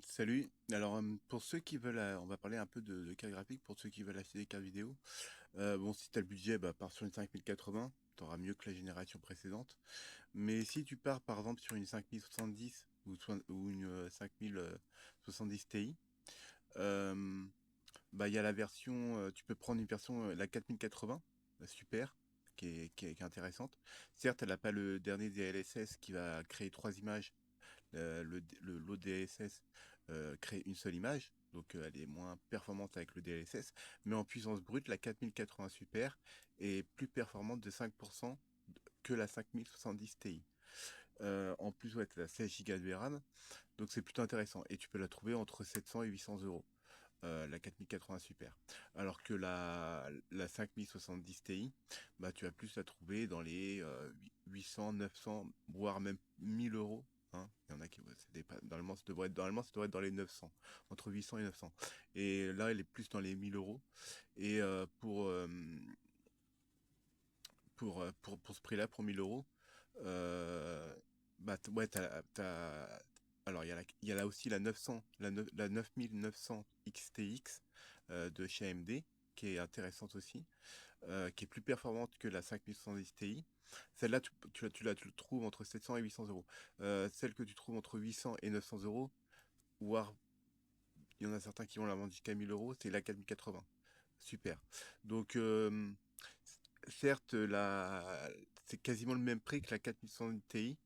Salut. Alors, pour ceux qui veulent, on va parler un peu de cartes graphiques pour ceux qui veulent acheter des cartes vidéo. Bon, si tu as le budget, bah, pars sur une 5080, tu auras mieux que la génération précédente. Mais si tu pars par exemple sur une 5070 ou une 5070 Ti, euh, bah, il y a la version, tu peux prendre une version, la 4080, super, qui est intéressante. Certes, elle n'a pas le dernier DLSS qui va créer trois images. L'ODSS crée une seule image, donc elle est moins performante avec le DLSS, mais en puissance brute, la 4080 Super est plus performante de 5% que la 5070 Ti. En plus, ouais, tu as 16 Go de RAM, donc c'est plutôt intéressant. Et tu peux la trouver entre 700 et 800 euros, la 4080 Super. Alors que la 5070 Ti, bah, tu vas plus la trouver dans les 800, 900, voire même 1000 euros. Hein. Il y en a qui, ouais, normalement, ça devrait être dans les 900, entre 800 et 900. Et là, elle est plus dans les 1000 euros. Et pour ce prix-là, pour 1000 euros, euh, bah, ouais, alors il y a là aussi la 900, la 9900 XTX de chez AMD, qui est intéressante aussi, qui est plus performante que la 5070 Ti. Celle-là, tu la trouves entre 700 et 800 euros. Celle que tu trouves entre 800 et 900 euros, voire il y en a certains qui vont la vendre jusqu'à 1000 euros, c'est la 4080. Super. Donc, certes, c'est quasiment le même prix que la 4100 Ti,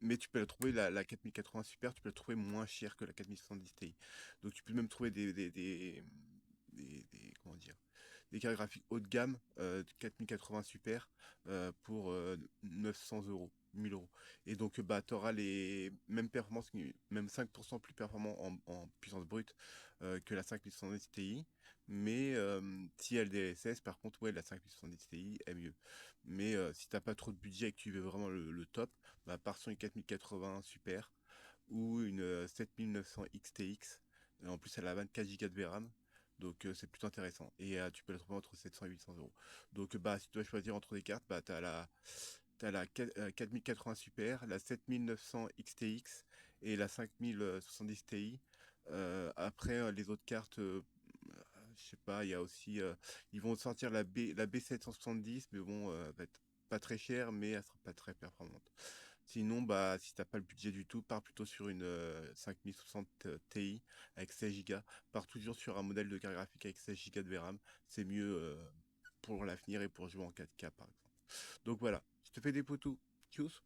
mais tu peux la trouver, la 4080 Super, tu peux la trouver moins chère que la 4110 Ti. Donc, tu peux même trouver comment dire, des cartes graphiques haut de gamme, 4080 Super, pour 900 euros. 1000 euros. Et donc, bah, tu auras les mêmes performances, même 5% plus performant en puissance brute que la 5110 Ti. Mais si elle DLSS, par contre, ouais, la 5110 Ti est mieux. Mais si t'as pas trop de budget et que tu veux vraiment le top, bah, pars sur une 4080 Super ou une 7900 XTX. En plus, elle a 24 Go de VRAM. Donc c'est plutôt intéressant. Et tu peux la trouver entre 700 et 800 euros. Donc bah si tu dois choisir entre des cartes, bah t'as la 4080 Super, la 7900 XTX et la 5070 Ti. Après les autres cartes, je sais pas, il y a aussi ils vont sortir la B770, mais bon, elle va être pas très chère, mais elle sera pas très performante. Sinon, bah, si t'as pas le budget du tout, pars plutôt sur une 5060 Ti avec 16 Go. Pars toujours sur un modèle de carte graphique avec 16 Go de VRAM. C'est mieux pour l'avenir et pour jouer en 4K, par exemple. Donc voilà, je te fais des poutous. Tchuss.